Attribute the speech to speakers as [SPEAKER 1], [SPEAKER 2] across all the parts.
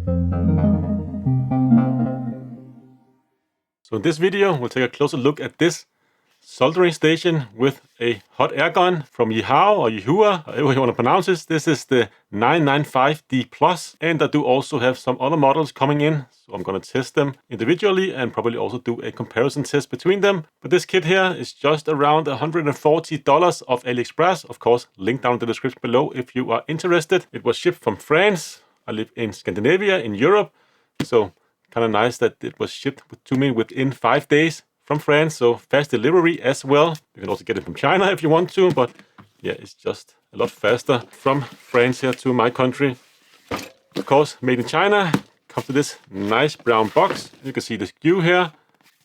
[SPEAKER 1] So in this video, we'll take a closer look at this soldering station with a hot air gun from YIHUA or YIHUA, however you want to pronounce it. This is the 995D Plus, and I do also have some other models coming in, so I'm going to test them individually and probably also do a comparison test between them. But this kit here is just around $140 off AliExpress. Of course, link down in the description below if you are interested. It was shipped from France. I live in Scandinavia, in Europe, so kind of nice that it was shipped to me within 5 days from France, so fast delivery as well. You can also get it from China if you want to, but yeah, it's just a lot faster from France here to my country. Of course, made in China. Comes to this nice brown box. You can see the SKU here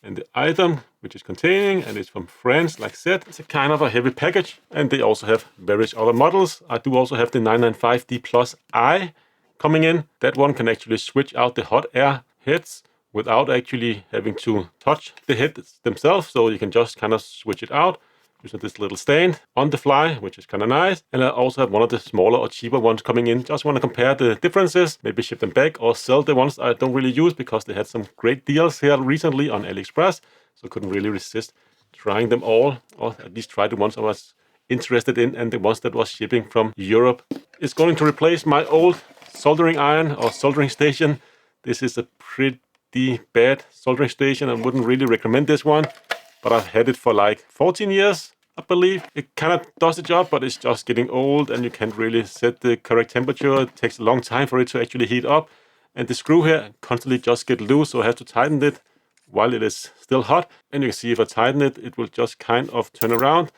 [SPEAKER 1] and the item which is containing, and it's from France, like I said. It's a kind of a heavy package, and they also have various other models. I do also have the 995D Plus I coming in. That one can actually switch out the hot air heads without actually having to touch the heads themselves, so you can just kind of switch it out using this little stand on the fly, which is kind of nice. And I also have one of the smaller or cheaper ones coming in. Just want to compare the differences, maybe ship them back or sell the ones I don't really use, because they had some great deals here recently on AliExpress, so couldn't really resist trying them all, or at least try the ones I was interested in and the ones that was shipping from Europe. It's going to replace my old soldering iron or soldering station. This is a pretty bad soldering station. I wouldn't really recommend this one, but I've had it for like 14 years, I believe. It kind of does the job, but it's just getting old and you can't really set the correct temperature. It takes a long time for it to actually heat up, and the screw here constantly just get loose, so I have to tighten it while it is still hot. And you can see if I tighten it, it will just kind of turn around.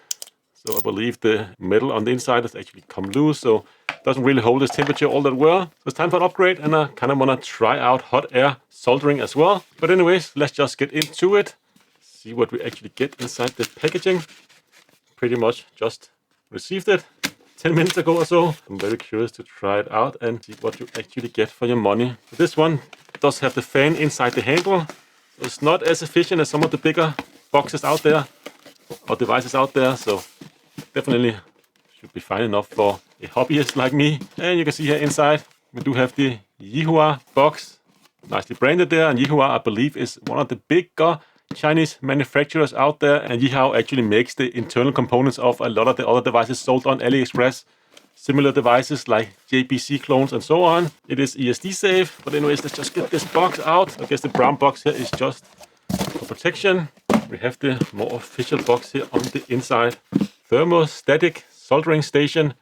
[SPEAKER 1] So I believe the metal on the inside has actually come loose, so it doesn't really hold this temperature all that well. So it's time for an upgrade, and I kind of want to try out hot air soldering as well. But anyways, let's just get into it. See what we actually get inside the packaging. Pretty much just received it 10 minutes ago or so. I'm very curious to try it out and see what you actually get for your money. So this one does have the fan inside the handle. It's not as efficient as some of the bigger boxes out there or devices out there, so definitely should be fine enough for a hobbyist like me. And you can see here inside we do have the YIHUA box, nicely branded there. And YIHUA, I believe, is one of the bigger Chinese manufacturers out there, and YIHUA actually makes the internal components of a lot of the other devices sold on AliExpress. Similar devices like JBC clones and so on. It is ESD safe, but anyways, let's just get this box out. I guess the brown box here is just for protection. We have the more official box here on the inside. Thermostatic soldering station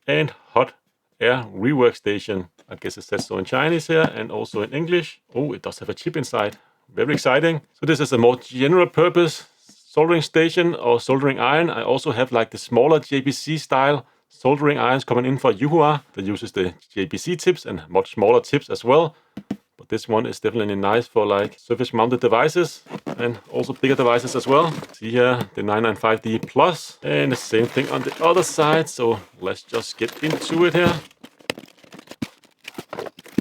[SPEAKER 1] and hot air rework station. I guess it says so in Chinese here and also in English. Oh, it does have a chip inside. Very exciting. So this is a more general purpose soldering station or soldering iron. I also have like the smaller JBC style soldering irons coming in for YIHUA that uses the JBC tips and much smaller tips as well. But this one is definitely nice for like surface mounted devices and also bigger devices as well. See here the 995D Plus, and the same thing on the other side. So let's just get into it here.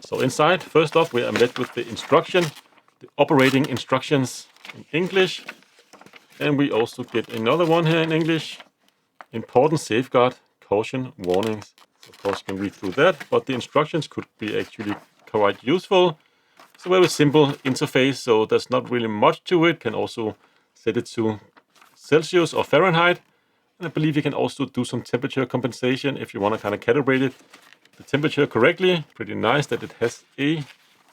[SPEAKER 1] So inside, first off, we are met with the instruction, the operating instructions in English. And we also get another one here in English. Important safeguard, caution, warnings. Of course, you can read through that, but the instructions could be actually quite useful. It's a very simple interface, so there's not really much to it. Can also set it to Celsius or Fahrenheit. And I believe you can also do some temperature compensation if you want to kind of calibrate it, the temperature correctly. Pretty nice that it has a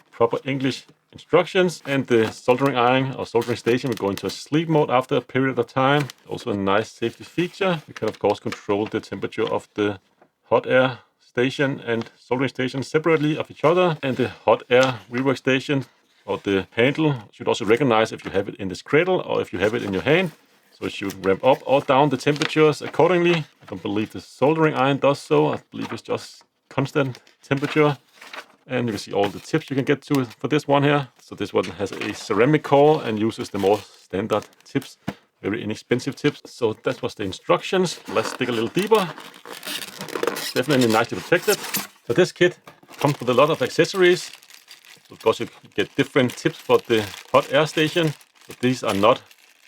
[SPEAKER 1] proper English instructions. And the soldering iron or soldering station will go into a sleep mode after a period of time. Also a nice safety feature. You can of course control the temperature of the hot air station and soldering station separately of each other. And the hot air rework station or the handle should also recognize if you have it in this cradle or if you have it in your hand. So it should ramp up or down the temperatures accordingly. I don't believe the soldering iron does so. I believe it's just constant temperature. And you can see all the tips you can get to for this one here. So this one has a ceramic core and uses the more standard tips, very inexpensive tips. So that was the instructions. Let's dig a little deeper. Definitely nicely protected. So this kit comes with a lot of accessories. So of course you get different tips for the hot air station. But these are not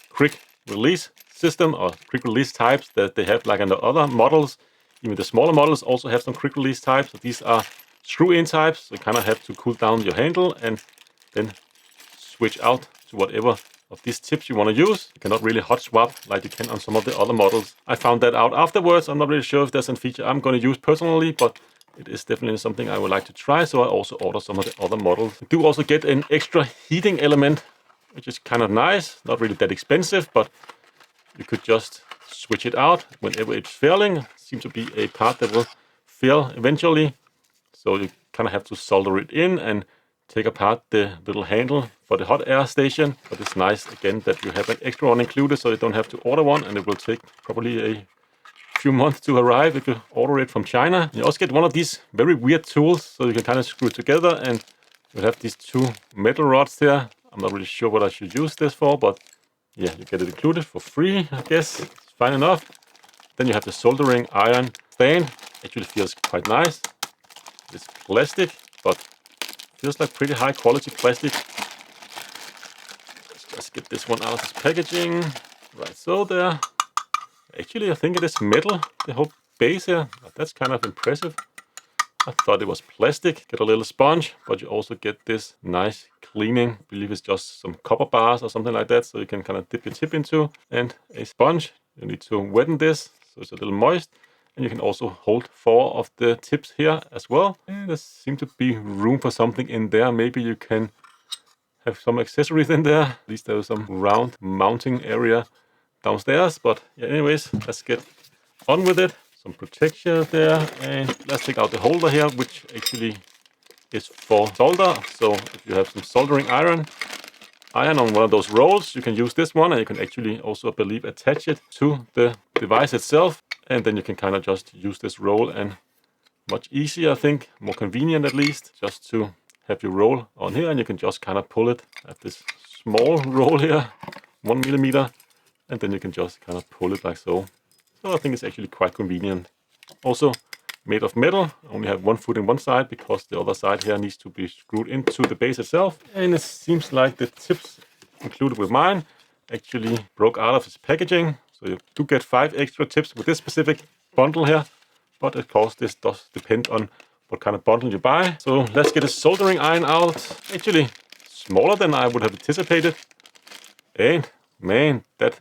[SPEAKER 1] quick release system or quick release types that they have like in the other models. Even the smaller models also have some quick release types. So these are screw-in type, so you kind of have to cool down your handle and then switch out to whatever of these tips you want to use. You cannot really hot swap like you can on some of the other models. I found that out afterwards. I'm not really sure if there's a feature I'm going to use personally, but it is definitely something I would like to try, so I also order some of the other models. You do also get an extra heating element, which is kind of nice. Not really that expensive, but you could just switch it out whenever it's failing. It seems to be a part that will fail eventually, so you kind of have to solder it in and take apart the little handle for the hot air station. But it's nice again that you have an extra one included, so you don't have to order one, and it will take probably a few months to arrive if you order it from China. You also get one of these very weird tools, so you can kind of screw it together, and you have these two metal rods there. I'm not really sure what I should use this for, but yeah, you get it included for free, I guess. It's fine enough. Then you have the soldering iron fan. Actually feels quite nice. It's plastic, but feels like pretty high quality plastic. Let's just get this one out of its packaging. Right, so there. Actually, I think it is metal, the whole base here. That's kind of impressive. I thought it was plastic. Get a little sponge, but you also get this nice cleaning. I believe it's just some copper bars or something like that, so you can kind of dip your tip into. And a sponge. You need to wetten this, so it's a little moist. And you can also hold 4 of the tips here as well. And there seems to be room for something in there. Maybe you can have some accessories in there. At least there is some round mounting area downstairs. But yeah, anyways, let's get on with it. Some protection there, and let's take out the holder here, which actually is for solder. So if you have some soldering iron on one of those rolls, you can use this one, and you can actually also, I believe, attach it to the device itself, and then you can kind of just use this roll, and much easier, I think, more convenient at least, just to have your roll on here, and you can just kind of pull it at this small roll here, 1 millimeter, and then you can just kind of pull it like so. So I think it's actually quite convenient. Also made of metal. I only have one foot in one side because the other side here needs to be screwed into the base itself. And it seems like the tips included with mine actually broke out of its packaging. So you do get 5 extra tips with this specific bundle here. But of course this does depend on what kind of bundle you buy. So let's get a soldering iron out. Actually smaller than I would have anticipated. And man, that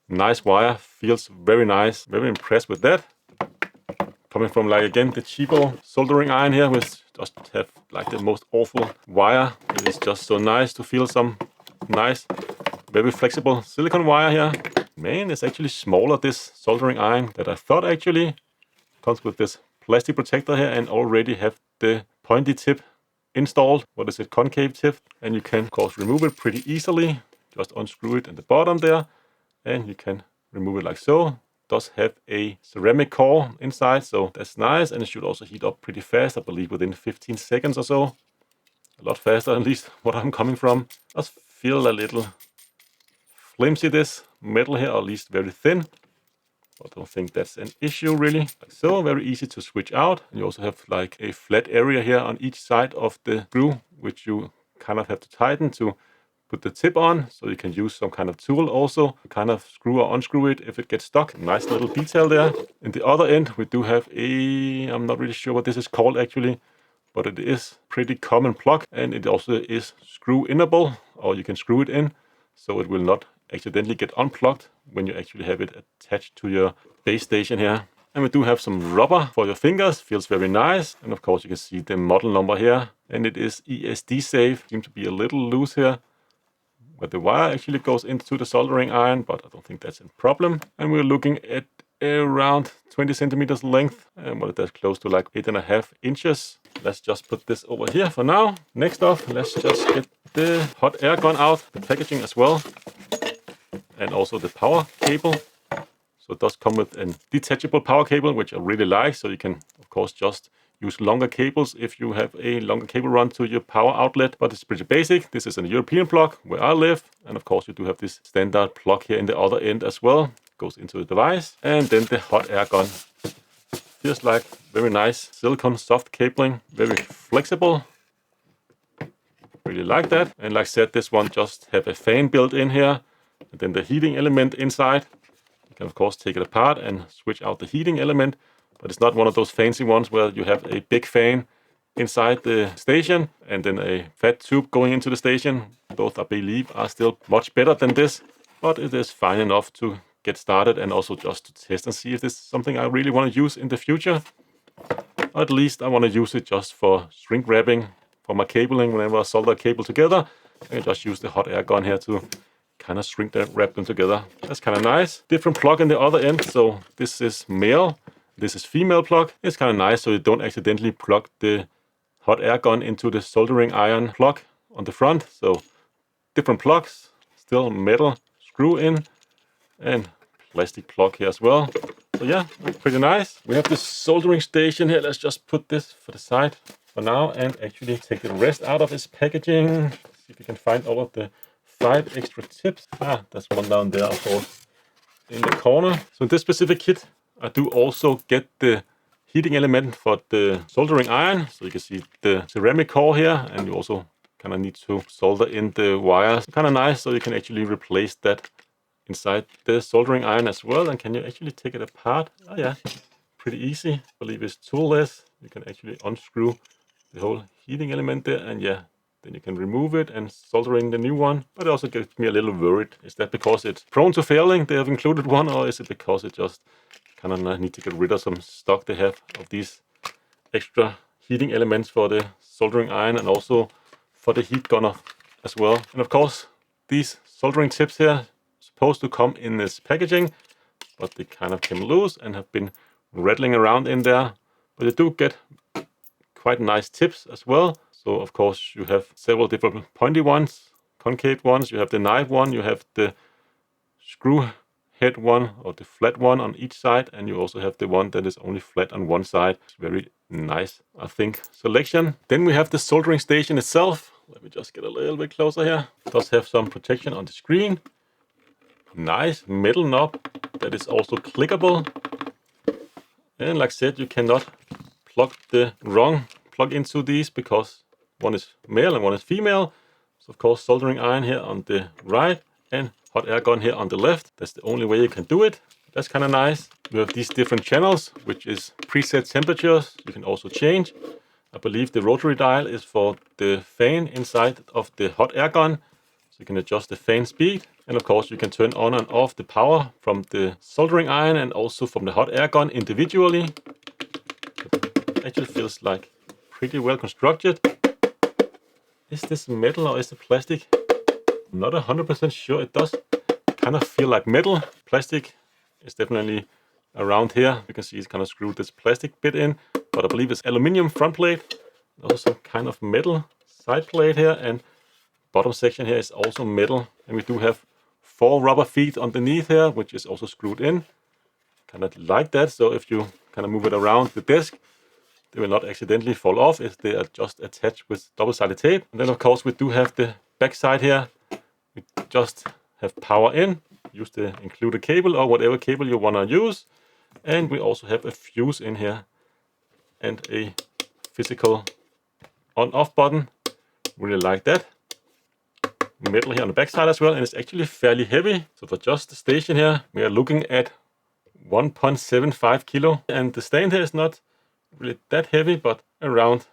[SPEAKER 1] nice wire, feels very nice. Very impressed with that. Coming from, like, again, the cheaper soldering iron here, which just have like the most awful wire. It is just so nice to feel some nice, very flexible silicone wire here. Man, it's actually smaller, this soldering iron, that I thought actually. Comes with this plastic protector here and already have the pointy tip installed. What is it? Concave tip. And you can, of course, remove it pretty easily. Just unscrew it in the bottom there. And you can remove it like so. It does have a ceramic core inside, so that's nice, and it should also heat up pretty fast, I believe within 15 seconds or so. A lot faster, at least what I'm coming from. Does feel a little flimsy, this metal here, or at least very thin. I don't think that's an issue really. Like so, very easy to switch out. And you also have like a flat area here on each side of the screw, which you kind of have to tighten to put the tip on, so you can use some kind of tool also to kind of screw or unscrew it if it gets stuck. Nice little detail there. In the other end, we do have a, I'm not really sure what this is called actually, but it is pretty common plug, and it also is screw-inable, or you can screw it in, so it will not accidentally get unplugged when you actually have it attached to your base station here. And we do have some rubber for your fingers, feels very nice. And of course you can see the model number here, and it is ESD safe. Seems to be a little loose here, where the wire actually goes into the soldering iron, but I don't think that's a problem. And we're looking at around 20 centimeters length, and well, that's close to like 8.5 inches. Let's just put this over here for now. Next off, let's just get the hot air gun out, the packaging as well, and also the power cable. So it does come with a detachable power cable, which I really like, so you can of course just use longer cables if you have a longer cable run to your power outlet, but it's pretty basic. This is a European plug where I live, and of course you do have this standard plug here in the other end as well. Goes into the device, and then the hot air gun. Feels like very nice silicone soft cabling, very flexible. Really like that. And like I said, this one just have a fan built in here, and then the heating element inside. You can of course take it apart and switch out the heating element. But it's not one of those fancy ones where you have a big fan inside the station, and then a fat tube going into the station. Both, I believe, are still much better than this, but it is fine enough to get started and also just to test and see if this is something I really want to use in the future. Or at least I want to use it just for shrink wrapping for my cabling. Whenever I solder a cable together, I can just use the hot air gun here to kind of shrink them, wrap them together. That's kind of nice. Different plug in the other end. So this is male, this is female plug. It's kind of nice so you don't accidentally plug the hot air gun into the soldering iron plug on the front. So different plugs, still metal screw in, and plastic plug here as well. So yeah, pretty nice. We have this soldering station here. Let's just put this for the side for now and actually take the rest out of this packaging. See if we can find all of the 5 extra tips. There's one down there, of course, in the corner. So in this specific kit, I do also get the heating element for the soldering iron. So you can see the ceramic core here, and you also kind of need to solder in the wires. Kind of nice, so you can actually replace that inside the soldering iron as well. And can you actually take it apart? Oh yeah, pretty easy. I believe it's toolless. You can actually unscrew the whole heating element there, and yeah, then you can remove it and solder in the new one. But it also gets me a little worried. Is that because it's prone to failing, they have included one, or is it because it just kind of need to get rid of some stock they have of these extra heating elements for the soldering iron and also for the heat gunner as well. And of course, these soldering tips here supposed to come in this packaging, but they kind of came loose and have been rattling around in there. But you do get quite nice tips as well. So of course you have several different pointy ones, concave ones, you have the knife one, you have the screw head one or the flat one on each side, and you also have the one that is only flat on one side. It's very nice, I think, selection. Then we have the soldering station itself. Let me just get a little bit closer here. It does have some protection on the screen. Nice metal knob that is also clickable. And like I said, you cannot plug the wrong plug into these because one is male and one is female. So of course soldering iron here on the right and hot air gun here on the left. That's the only way you can do it. That's kind of nice. You have these different channels, which is preset temperatures. You can also change. I believe the rotary dial is for the fan inside of the hot air gun. So you can adjust the fan speed. And of course you can turn on and off the power from the soldering iron and also from the hot air gun individually. It actually feels like pretty well constructed. Is this metal or is it plastic? I'm not 100% sure. It does kind of feel like metal. Plastic is definitely around here. You can see it's kind of screwed this plastic bit in, but I believe it's aluminium front plate. Also some kind of metal side plate here, and bottom section here is also metal. And we do have 4 rubber feet underneath here, which is also screwed in. Kind of like that. So if you kind of move it around the desk, they will not accidentally fall off if they are just attached with double-sided tape. And then of course we do have the back side here. We just have power in, use the included cable or whatever cable you want to use. And we also have a fuse in here and a physical on-off button. Really like that. Metal here on the back side as well, and it's actually fairly heavy. So for just the station here, we are looking at 1.75 kilo. And the stand here is not really that heavy, but around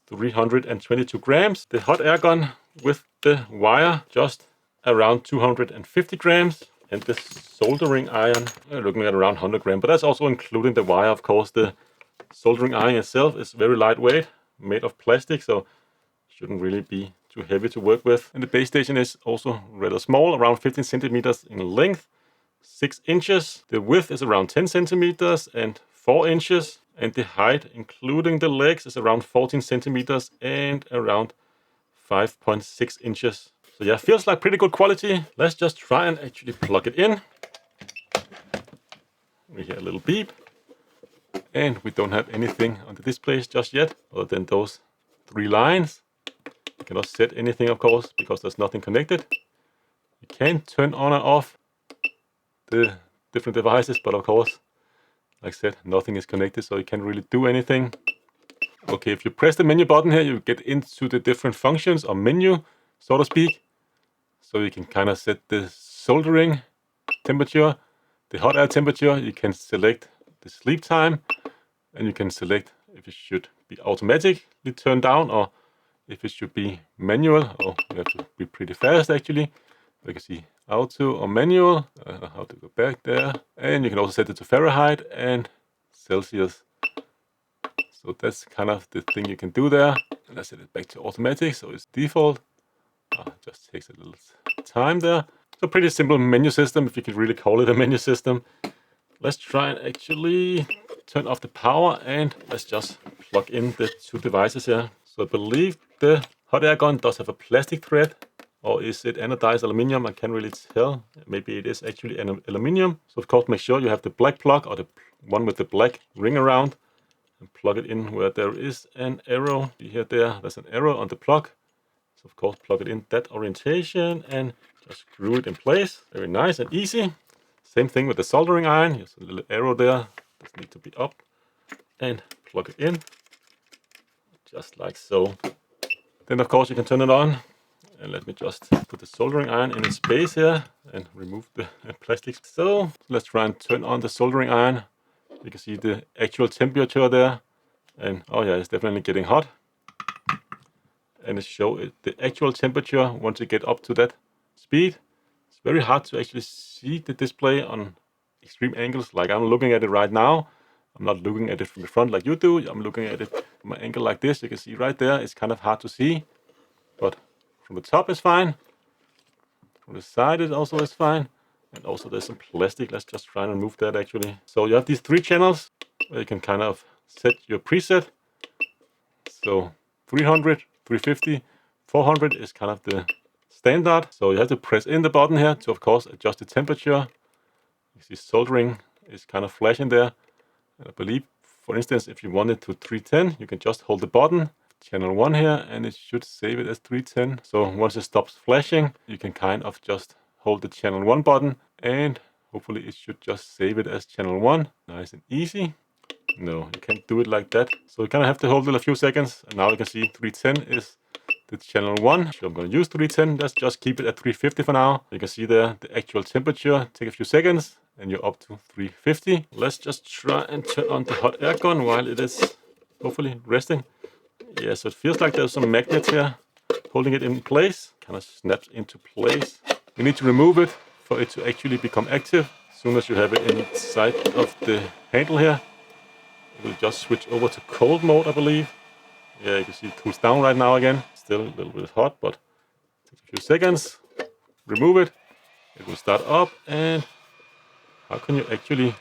[SPEAKER 1] 322 grams. The hot air gun with the wire just around 250 grams. And the soldering iron, we're looking at around 100 grams, but that's also including the wire. Of course, the soldering iron itself is very lightweight, made of plastic, so shouldn't really be too heavy to work with. And the base station is also rather small, around 15 centimeters in length, 6 inches. The width is around 10 centimeters and 4 inches. And the height, including the legs, is around 14 centimeters and around 5.6 inches. So yeah, feels like pretty good quality. Let's just try and actually plug it in. We hear a little beep. And we don't have anything on the displays just yet, other than those 3 lines. You cannot set anything, of course, because there's nothing connected. You can turn on and off the different devices, but of course, like I said, nothing is connected, so you can't really do anything. Okay, if you press the menu button here, you get into the different functions or menu, so to speak. So you can kind of set the soldering temperature, the hot air temperature. You can select the sleep time, and you can select if it should be automatically turned down or if it should be manual. Oh, you have to be pretty fast actually. You can see auto or manual, how to go back there. And you can also set it to Fahrenheit and Celsius. So that's kind of the thing you can do there. And I set it back to automatic, so it's default. It just takes a little time there. So pretty simple menu system, if you could really call it a menu system. Let's try and actually turn off the power and let's just plug in the two devices here. So I believe the hot air gun does have a plastic thread, or is it anodized aluminum? I can't really tell. Maybe it is actually an aluminum. So of course make sure you have the black plug or the one with the black ring around and plug it in where there is an arrow. You hear there's an arrow on the plug. So of course plug it in that orientation and just screw it in place. Very nice and easy. Same thing with the soldering iron. There's a little arrow there. This needs to be up. And plug it in. Just like so. Then of course you can turn it on. And let me just put the soldering iron in its base here. And remove the plastic. So let's try and turn on the soldering iron. You can see the actual temperature there. And oh yeah, it's definitely getting hot. And it shows the actual temperature once you get up to that speed. Very hard to actually see the display on extreme angles like I'm looking at it right now. I'm not looking at it from the front like you do. I'm looking at it from an angle like this. You can see right there, it's kind of hard to see. But from the top is fine. From the side it also is fine. And also there's some plastic. Let's just try and remove that actually. So you have these three channels where you can kind of set your preset. So 300, 350, 400 is kind of the standard. So you have to press in the button here to of course adjust the temperature. You see soldering is kind of flashing there. And I believe, for instance, if you want it to 310, you can just hold the button, channel 1 here, and it should save it as 310. So once it stops flashing, you can kind of just hold the channel 1 button and hopefully it should just save it as channel 1. Nice and easy. No, you can't do it like that. So you kind of have to hold it a few seconds. And now you can see 310 is the channel 1. So I'm going to use 310. Let's just keep it at 350 for now. You can see there the actual temperature. Take a few seconds and you're up to 350. Let's just try and turn on the hot air gun while it is hopefully resting. Yeah, so it feels like there's some magnets here holding it in place. Kind of snaps into place. You need to remove it for it to actually become active. As soon as you have it inside of the handle here, it will just switch over to cold mode, I believe. Yeah, you can see it cools down right now again. Still a little bit hot, but it takes a few seconds. Remove it. It will start up. And how can you actually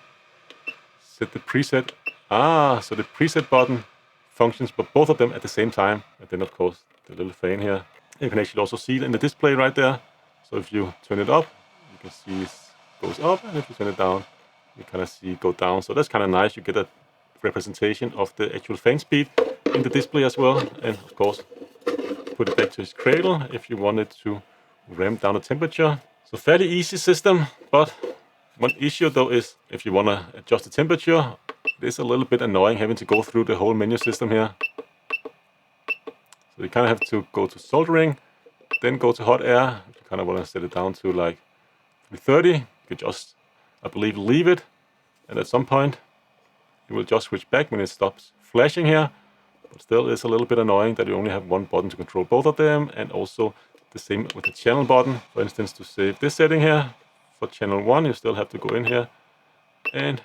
[SPEAKER 1] set the preset? So the preset button functions for both of them at the same time. And then of course the little fan here. You can actually also see it in the display right there. So if you turn it up, you can see it goes up. And if you turn it down, you kind of see it go down. So that's kind of nice. You get a representation of the actual fan speed in the display as well. And of course put it back to its cradle if you wanted to ramp down the temperature. So fairly easy system, but one issue though is if you want to adjust the temperature, it is a little bit annoying having to go through the whole menu system here. So you kind of have to go to soldering, then go to hot air. If you kind of want to set it down to like 330, you can just, I believe, leave it. And at some point it will just switch back when it stops flashing here. But still it's a little bit annoying that you only have one button to control both of them, and also the same with the channel button. For instance, to save this setting here for channel 1, you still have to go in here and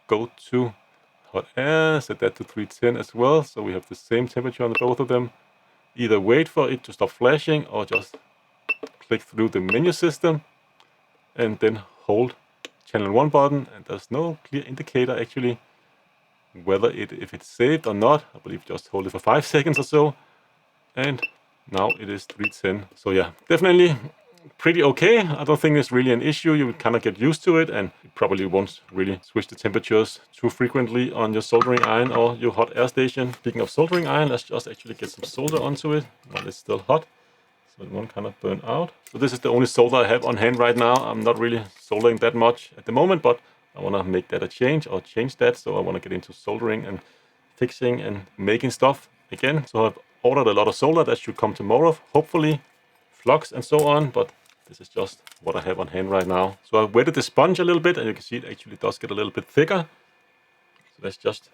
[SPEAKER 1] go to hot air, set that to 310 as well, so we have the same temperature on both of them. Either wait for it to stop flashing or just click through the menu system and then hold channel 1 button, and there's no clear indicator actually whether if it's saved or not. I believe just hold it for 5 seconds or so, and now it is 310. So yeah, definitely pretty okay. I don't think it's really an issue. You would kind of get used to it, and you probably won't really switch the temperatures too frequently on your soldering iron or your hot air station. Speaking of soldering iron, let's just actually get some solder onto it while it's still hot, so it won't kind of burn out. So this is the only solder I have on hand right now. I'm not really soldering that much at the moment, but I want to make that a change or change that. So I want to get into soldering and fixing and making stuff again. So I've ordered a lot of solder that should come tomorrow, hopefully, flux and so on, but this is just what I have on hand right now. So I've wetted the sponge a little bit, and you can see it actually does get a little bit thicker. So let's just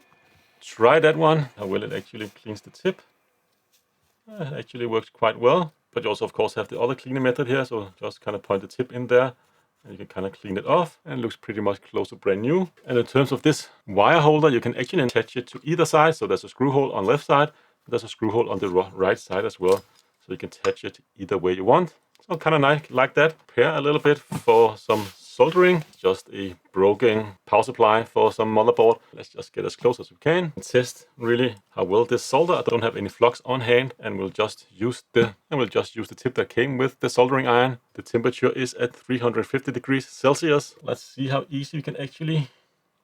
[SPEAKER 1] try that one. How well it actually cleans the tip. It actually works quite well. But you also, of course, have the other cleaning method here. So just kind of point the tip in there and you can kind of clean it off. And it looks pretty much close to brand new. And in terms of this wire holder, you can actually attach it to either side. So there's a screw hole on the left side. There's a screw hole on the right side as well. So you can attach it either way you want. So kind of nice like that. Prepare a little bit for some soldering. Just a broken power supply for some motherboard. Let's just get as close as we can and test really how well this solder. I don't have any flux on hand, and we'll just use the tip that came with the soldering iron. The temperature is at 350 degrees Celsius. Let's see how easy we can actually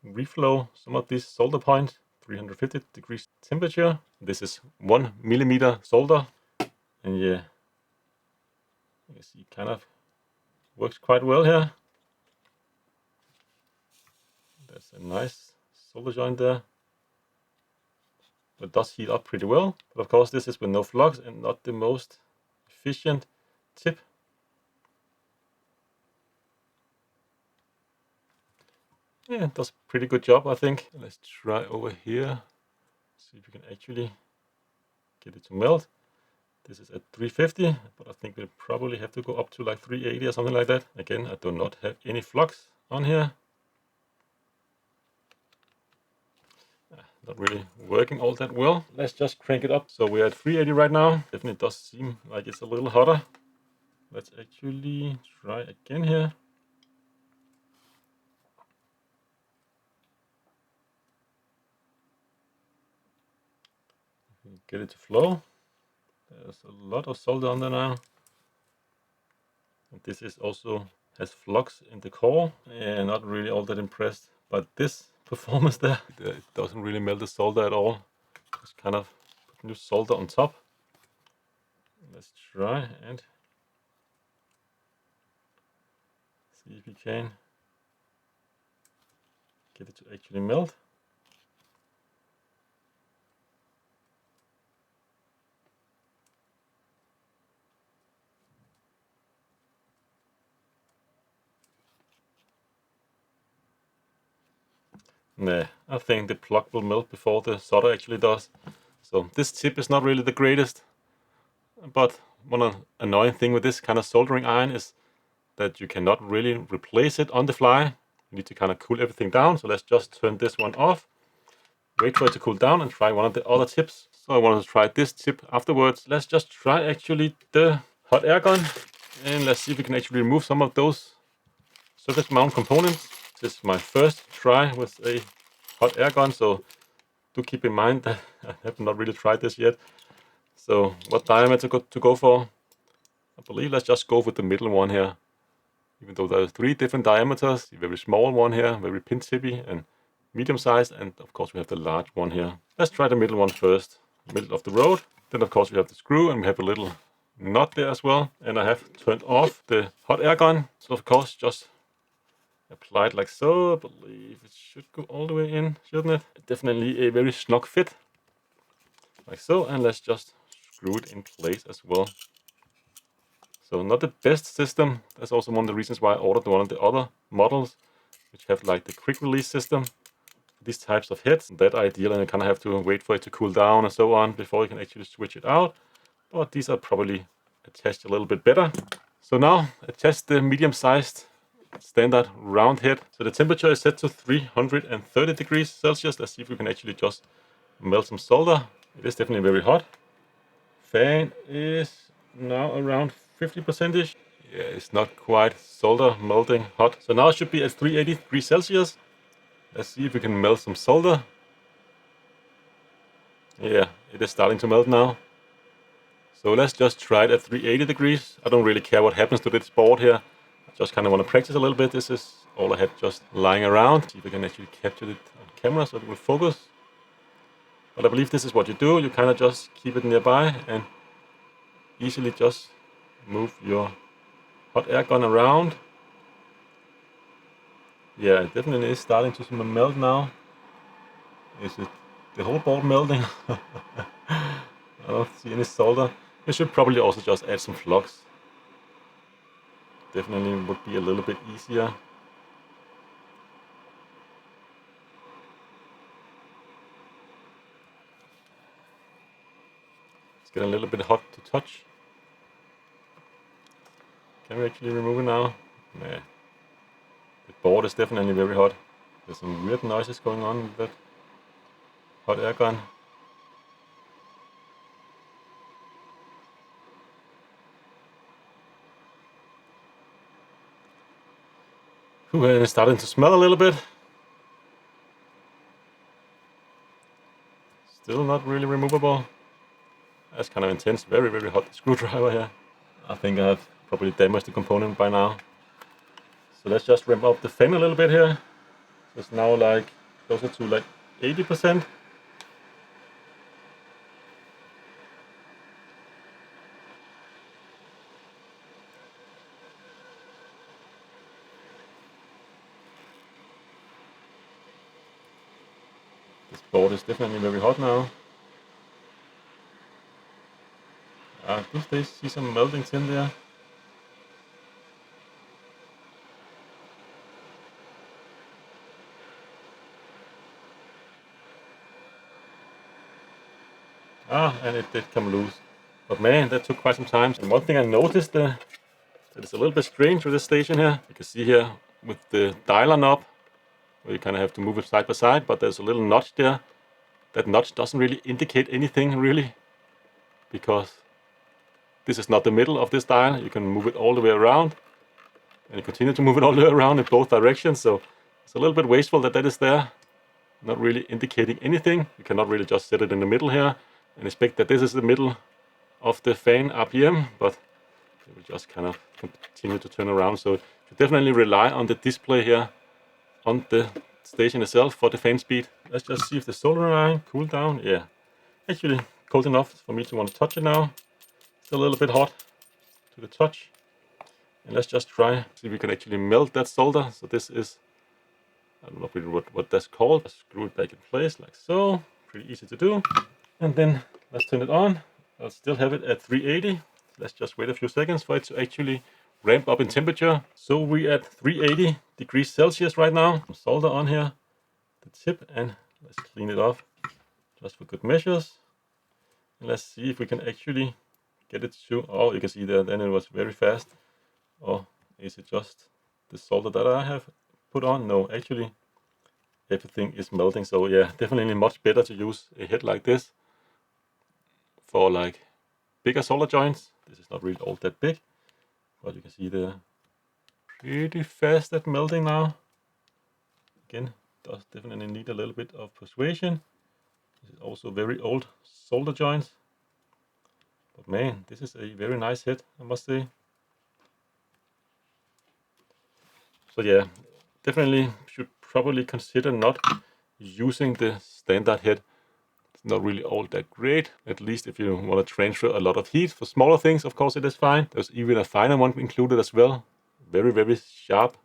[SPEAKER 1] reflow some of these solder points. 350 degrees temperature. This is 1 millimeter solder, and yeah, you can see kind of works quite well here. There's a nice solder joint there. It does heat up pretty well, but of course this is with no flux and not the most efficient tip. Yeah, it does a pretty good job, I think. Let's try over here. See if we can actually get it to melt. This is at 350, but I think we'll probably have to go up to like 380 or something like that. Again, I do not have any flux on here. Not really working all that well. Let's just crank it up. So we're at 380 right now. Definitely does seem like it's a little hotter. Let's actually try again here. Get it to flow. There's a lot of solder on there now. And this is also has flux in the core. And not really all that impressed by this performance there. It doesn't really melt the solder at all. Just kind of put new solder on top. Let's try and see if we can get it to actually melt. Nah, I think the plug will melt before the solder actually does. So this tip is not really the greatest. But one annoying thing with this kind of soldering iron is that you cannot really replace it on the fly. You need to kind of cool everything down. So let's just turn this one off. Wait for it to cool down and try one of the other tips. So I wanted to try this tip afterwards. Let's just try actually the hot air gun. And let's see if we can actually remove some of those surface mount components. This is my first try with a hot air gun, so do keep in mind that I have not really tried this yet. So what diameter to go for? I believe let's just go with the middle one here. Even though there are 3 different diameters, the very small one here, very pin tippy and medium sized, and of course we have the large one here. Let's try the middle one first, middle of the road. Then of course we have the screw and we have a little nut there as well. And I have turned off the hot air gun. So of course just apply it like so. I believe it should go all the way in, shouldn't it? Definitely a very snug fit. Like so, and let's just screw it in place as well. So not the best system. That's also one of the reasons why I ordered one of the other models, which have like the quick release system. These types of heads, that ideal, and you kind of have to wait for it to cool down and so on before you can actually switch it out. But these are probably attached a little bit better. So now attach the medium-sized standard round head. So the temperature is set to 330 degrees Celsius. Let's see if we can actually just melt some solder. It is definitely very hot. Fan is now around 50%ish. Yeah, it's not quite solder melting hot. So now it should be at 380 degrees Celsius. Let's see if we can melt some solder. Yeah, it is starting to melt now. So let's just try it at 380 degrees. I don't really care what happens to this board here. I just kind of want to practice a little bit. This is all I had just lying around. See if we can actually capture it on camera so it will focus. But I believe this is what you do. You kind of just keep it nearby and easily just move your hot air gun around. Yeah, it definitely is starting to melt now. Is it the whole board melting? I don't see any solder. You should probably also just add some flux. Definitely would be a little bit easier. It's getting a little bit hot to touch. Can we actually remove it now? Nah. The board is definitely very hot. There's some weird noises going on with that hot air gun. Ooh, and it's starting to smell a little bit. Still not really removable. That's kind of intense. Very, very hot screwdriver here. I think I have probably damaged the component by now. So let's just ramp up the fan a little bit here. So it's now like closer to like 80%. This board is definitely very hot now. I do see some meltings in there. And it did come loose. But man, that took quite some time. And one thing I noticed that is a little bit strange with this station here. You can see here with the dialer knob, where you kind of have to move it side by side, but there's a little notch there. That notch doesn't really indicate anything really, because this is not the middle of this dial. You can move it all the way around, and you continue to move it all the way around in both directions. So it's a little bit wasteful that is there, not really indicating anything. You cannot really just set it in the middle here and expect that this is the middle of the fan RPM, but it will just kind of continue to turn around. So you definitely rely on the display here on the station itself for the fan speed. Let's just see if the soldering iron cooled down. Yeah, actually cold enough for me to want to touch it now. Still a little bit hot to the touch. And let's just try, see if we can actually melt that solder. So this is, I don't know really what that's called. Screw it back in place like so. Pretty easy to do. And then let's turn it on. I'll still have it at 380. Let's just wait a few seconds for it to actually ramp up in temperature. So we're at 380 degrees Celsius right now. Solder on here, the tip, and let's clean it off just for good measures. And let's see if we can actually get it to, oh, you can see there, then it was very fast. Or is it just the solder that I have put on? No, actually everything is melting. So yeah, definitely much better to use a head like this for like bigger solder joints. This is not really all that big, but you can see they're pretty fast at melting now. Again, does definitely need a little bit of persuasion. This is also very old solder joints. But man, this is a very nice head, I must say. So yeah, definitely should probably consider not using the standard head. It's not really all that great, at least if you want to transfer a lot of heat. For smaller things, of course, it is fine. There's even a finer one included as well. Very, very sharp,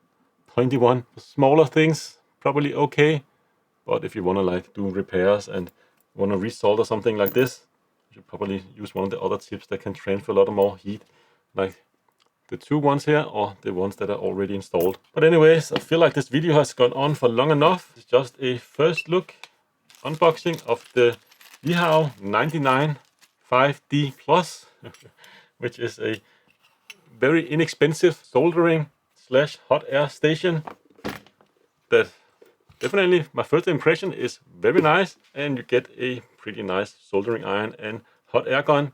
[SPEAKER 1] pointy one. For smaller things, probably okay. But if you want to like do repairs and want to resolder something like this, you should probably use one of the other tips that can transfer a lot more heat, like the two ones here or the ones that are already installed. But anyways, I feel like this video has gone on for long enough. It's just a first look unboxing of the YIHUA 995D Plus, which is a very inexpensive soldering slash hot air station that definitely my first impression is very nice, and you get a pretty nice soldering iron and hot air gun.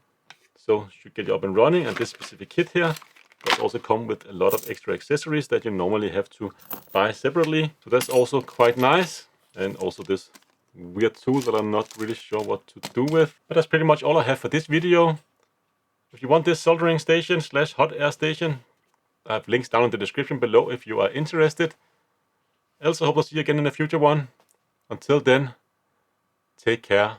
[SPEAKER 1] So should get you up and running. And this specific kit here does also come with a lot of extra accessories that you normally have to buy separately. So that's also quite nice. And also this weird tool that I'm not really sure what to do with. But that's pretty much all I have for this video. If you want this soldering station slash hot air station, I have links down in the description below if you are interested. I also hope to see you again in a future one. Until then, take care.